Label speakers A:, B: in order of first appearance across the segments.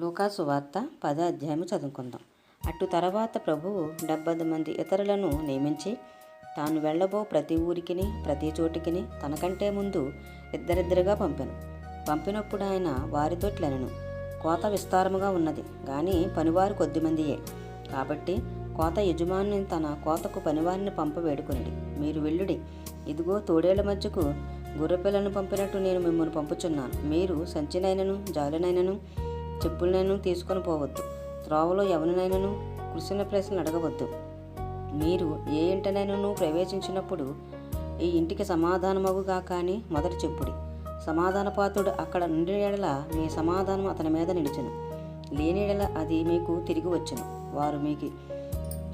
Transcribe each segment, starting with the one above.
A: లూకాసు వార్త 10వ అధ్యాయము చదువుకుందాం. అటు తర్వాత ప్రభువు 70 మంది ఇతరులను నియమించి తాను వెళ్ళబో ప్రతి ఊరికిని ప్రతి చోటికిని తనకంటే ముందు ఇద్దరిద్దరుగా పంపినప్పుడు ఆయన వారితో ఇట్లనెను, కోత విస్తారముగా ఉన్నది, కానీ పనివారు కొద్దిమందియే. కాబట్టి కోత యజమాని తన కోతకు పనివారిని వేడుకొనిడి. మీరు వెళ్ళుడి, ఇదిగో తోడేళ్ల మధ్యకు గొర్రెపిల్లను పంపినట్టు నేను మిమ్మల్ని పంపుచున్నాను. మీరు సంచినైనను జాలినైనను చెప్పులనైనా తీసుకొని పోవద్దు. త్రోవలో ఎవరినైనాను కృషిన ప్రశ్నలు అడగవద్దు. మీరు ఏ ఇంటనైనాను ప్రవేశించినప్పుడు ఈ ఇంటికి సమాధానమగుగా కానీ మొదట చెప్పుడి. సమాధానపాత్రుడు అక్కడ నుండి ఎడల మీ సమాధానం అతని మీద నిలిచెను, లేని ఎడల అది మీకు తిరిగి వచ్చును. వారు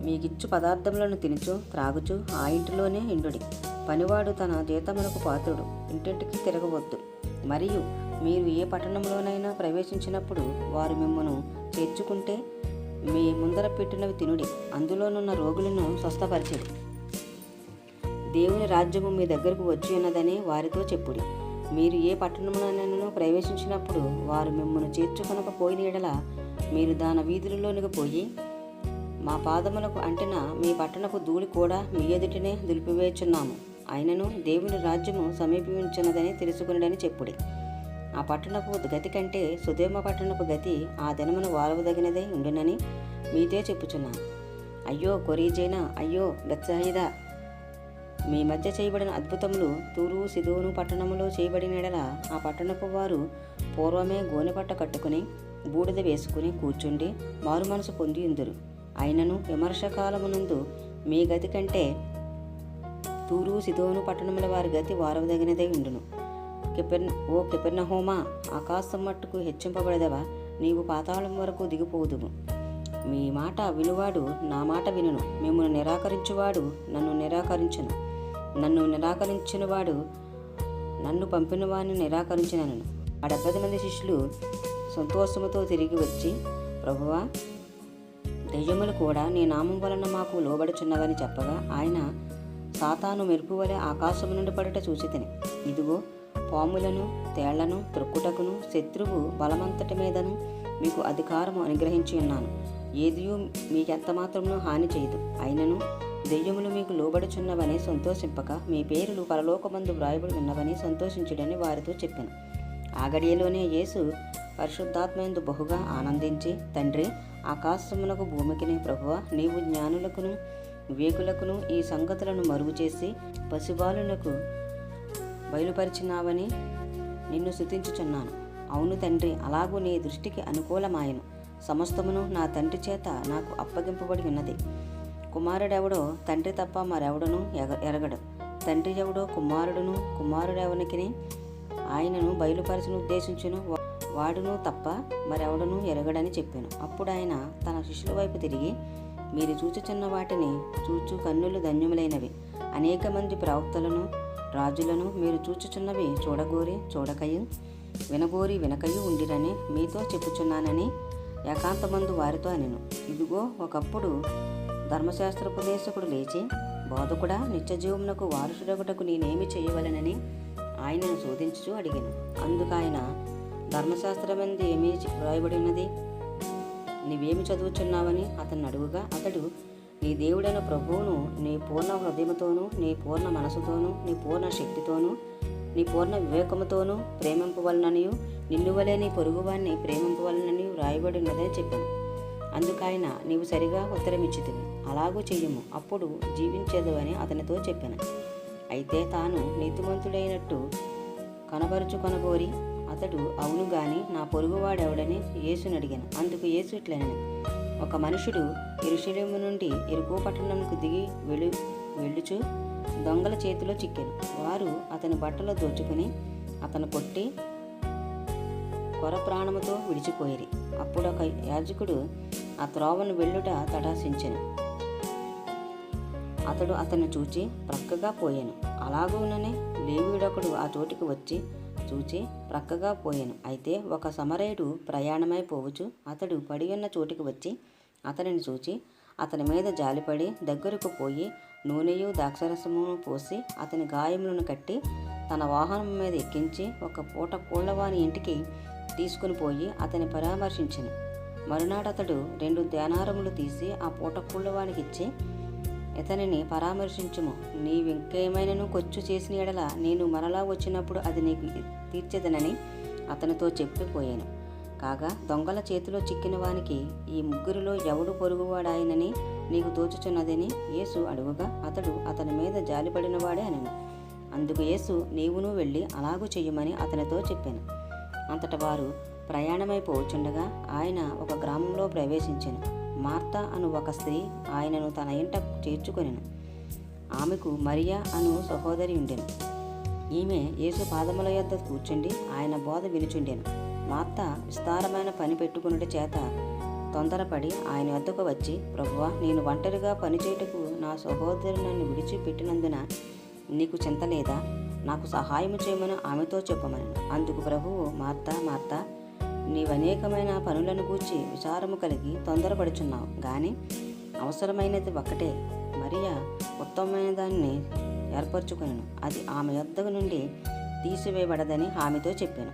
A: మీకిచ్చు పదార్థములను తినుచు త్రాగుచు ఆ ఇంటిలోనే ఇండుడి. పనివాడు తన జీతమునకు పాత్రుడు. ఇంటింటికి తిరగవద్దు. మరియు మీరు ఏ పట్టణంలోనైనా ప్రవేశించినప్పుడు వారు మిమ్మను చేర్చుకుంటే మీ ముందర పెట్టినవి తినుడి, అందులోనున్న రోగులను స్వస్థపరిచిడి. దేవుని రాజ్యము మీ దగ్గరకు వచ్చి ఉన్నదని వారితో చెప్పుడి. మీరు ఏ పట్టణంలోనైనా ప్రవేశించినప్పుడు వారు మిమ్మల్ని చేర్చుకొనకపోయిన ఎడల మీరు దాని వీధులలోనికి పోయి, మా పాదములకు అంటిన మీ పట్టణపు ధూళి కూడా మీ ఎదుటినే దులిపివేచున్నాము, అయినను దేవుని రాజ్యము సమీపించినదని తెలుసుకునడని చెప్పుడి. ఆ పట్టణపు గతి కంటే సుధేమ పట్టణపు గతి ఆ దినమును వారవదగినదే ఉండునని మీతో చెప్పుచున్నాను. అయ్యో కొరీజైనా, అయ్యో బెత్సయిదా, మీ మధ్య చేయబడిన అద్భుతములు తూరు సిదోను పట్టణములో చేయబడిన ఎడల ఆ పట్టణపు వారు పూర్వమే గోనెపట్ట కట్టుకుని బూడిద వేసుకుని కూర్చుండి మారు మనసు పొంది ఉందురు. అయినను విమర్శకాలమునందు మీ గతి కంటే తూరు సిదోను పట్టణముల వారి గతి వారవదగినదే ఉండును. ఓ కెపెర్నహూమా, ఆకాశం మట్టుకు హెచ్చింపబడదవా, నీవు పాతాళం వరకు దిగిపోదువు. మీ మాట వినువాడు నా మాట వినును, మిమ్మల్ని నిరాకరించువాడు నన్ను నిరాకరించును, నన్ను నిరాకరించినవాడు నన్ను పంపిన వాడిని నిరాకరించినను. ఆ 70 మంది శిష్యులు సంతోషముతో తిరిగి వచ్చి, ప్రభువా, దెయ్యములు కూడా నీ నామం వలన మాకు లోబడుచున్నవని చెప్పగా ఆయన, సాతాను మెరుపు వలె ఆకాశము నుండి పడుట చూచితిని. ఇదిగో పాములను తేళ్లను త్రొక్కుటకును శత్రువు బలమంతటి మీదను మీకు అధికారము అనుగ్రహించి ఉన్నాను. ఏదియూ మీకెంత మాత్రమును హాని చేయదు. అయినను దెయ్యములు మీకు లోబడుచున్నవని సంతోషింపక మీ పేర్లు పరలోకమందు వ్రాయబడి ఉన్నవని సంతోషించుడని వారితో చెప్పాను. ఆ గడియలోనే యేసు పరిశుద్ధాత్మయందు బహుగా ఆనందించి, తండ్రి, ఆకాశమునకు భూమికిని ప్రభువా, నీవు జ్ఞానులకును వివేకులకును ఈ సంగతులను మరుగు చేసి పసిబాలులకు బయలుపరిచినావని నిన్ను స్తుతించుచున్నాను. అవును తండ్రి, అలాగూ నీ దృష్టికి అనుకూలమాయను. సమస్తమును నా తండ్రి చేత నాకు అప్పగింపబడి ఉన్నది. కుమారుడెవడో తండ్రి తప్ప మరెవడను ఎరగడు. తండ్రి ఎవడో కుమారుడును, కుమారుడెవనికి ఆయనను బయలుపరచను ఉద్దేశించును వాడును తప్ప మరెవడను ఎరగడని చెప్పాను. అప్పుడు ఆయన తన శిష్యుల వైపు తిరిగి, మీరు చూచుచున్న వాటిని చూచు కన్నులు ధన్యములైనవి. అనేక మంది ప్రవక్తలను రాజులను మీరు చూచుచున్నవి చూడగోరి చూడకయు, వినగోరి వినకయు ఉండిరని మీతో చెప్పుచున్నానని ఏకాంతమందు వారితో అనెను. ఇదిగో ఒకప్పుడు ధర్మశాస్త్రోపదేశకుడు లేచి, బోధకుడా, నిత్యజీవమునకు వారసుడొకటకు నేనేమి చేయవలెనని ఆయనను శోధించుచు అడిగాను. అందుకు ఆయన, ధర్మశాస్త్రమందు ఏమీ వ్రాయబడి ఉన్నది, నీవేమి చదువుచున్నావని అతన్ని అడుగుగా, అతడు, నీ దేవుడైన ప్రభువును నీ పూర్ణ హృదయముతోనూ నీ పూర్ణ మనసుతోనూ నీ పూర్ణ శక్తితోనూ నీ పూర్ణ వివేకముతోనూ ప్రేమింపవలననియు నిన్ను వలె నీ పొరుగువాన్ని ప్రేమింపవలనని వ్రాయబడి ఉన్నదని చెప్పాను. అందుకైన నీవు సరిగా ఉత్తరమిచ్చితివి, అలాగూ చెయ్యము, అప్పుడు జీవించేదు అని అతనితో చెప్పాను. అయితే తాను నీతిమంతుడైనట్టు కనబరుచుకొనగోరి అతడు, అవును గాని నా పొరుగువాడెవడని యేసుని అడిగాను. అందుకు యేసు ఇట్లనెను, ఒక మనుషుడు యెరూషలేము నుండి యెరికో పట్టణంకు దిగి వెళ్ళుచు దొంగల చేతిలో చిక్కెను. వారు అతని బట్టలు దోచుకుని అతను కొట్టి కొర ప్రాణముతో విడిచిపోయిరి. అప్పుడు ఒక యాజకుడు ఆ త్రోవను వెళ్ళుట తటాసించెను. అతడు అతన్ని చూచి ప్రక్కగా పోయాను. అలాగూననే లేవీయుడొకడు ఆ చోటికి వచ్చి చూచి ప్రక్కగా పోయాను. అయితే ఒక సమరయుడు ప్రయాణమై పోవచ్చు అతడు పడి ఉన్న చోటికి వచ్చి అతనిని చూచి అతని మీద జాలిపడి దగ్గరకు పోయి నూనెయు ద్రాక్షరసమును పోసి అతని గాయములను కట్టి తన వాహనం మీద ఎక్కించి ఒక పూట కూళ్ళవాని ఇంటికి తీసుకుని పోయి అతని పరామర్శించెను. మరునాడు అతడు 2 దేనారములు తీసి ఆ పూటకుళ్ళవానికిచ్చి, ఇతనిని పరామర్శించుము, నీవింకేమైనను ఖర్చు చేసిన ఎడల నేను మరలా వచ్చినప్పుడు అది నీకు తీర్చెదనని అతనితో చెప్పిపోయాను. కాగా దొంగల చేతిలో చిక్కిన వానికి ఈ ముగ్గురిలో ఎవడు పొరుగువాడాయనని నీకు తోచుచున్నదని యేసు అడుగుగా, అతడు అతని మీద జాలిపడినవాడే అనెను. అందుకు యేసు, నీవును వెళ్ళి అలాగూ చెయ్యమని అతనితో చెప్పాను. అంతట వారు ప్రయాణమైపోవచ్చుండగా ఆయన ఒక గ్రామంలో ప్రవేశించెను. మార్తా అను ఒక స్త్రీ ఆయనను తన ఇంట చేర్చుకొనెను. ఆమెకు మరియా అను సహోదరి ఉండెను. ఈమె యేసు పాదముల యొద్ద కూర్చుండి ఆయన బోధ వినుచుండెను. మార్తా విస్తారమైన పని పెట్టుకున్నటి చేత తొందరపడి ఆయన వద్దకు వచ్చి, ప్రభువా, నేను ఒంటరిగా పనిచేయుటకు నా సహోదరి నన్ను విడిచిపెట్టినందున నీకు చింత లేదా? నాకు సహాయము చేయమని ఆమెతో చెప్పమనెను. అందుకు ప్రభువు, మార్తా మార్తా, నీవనేకమైన పనులను గూర్చి విచారము కలిగి తొందరపడుచున్నావు, గాని అవసరమైనది ఒక్కటే. మరియా ఉత్తమమైన దాన్ని ఏర్పరచుకొనెను, అది ఆమె యొద్ద నుండి తీసివేయబడదని ఆమెతో చెప్పాను.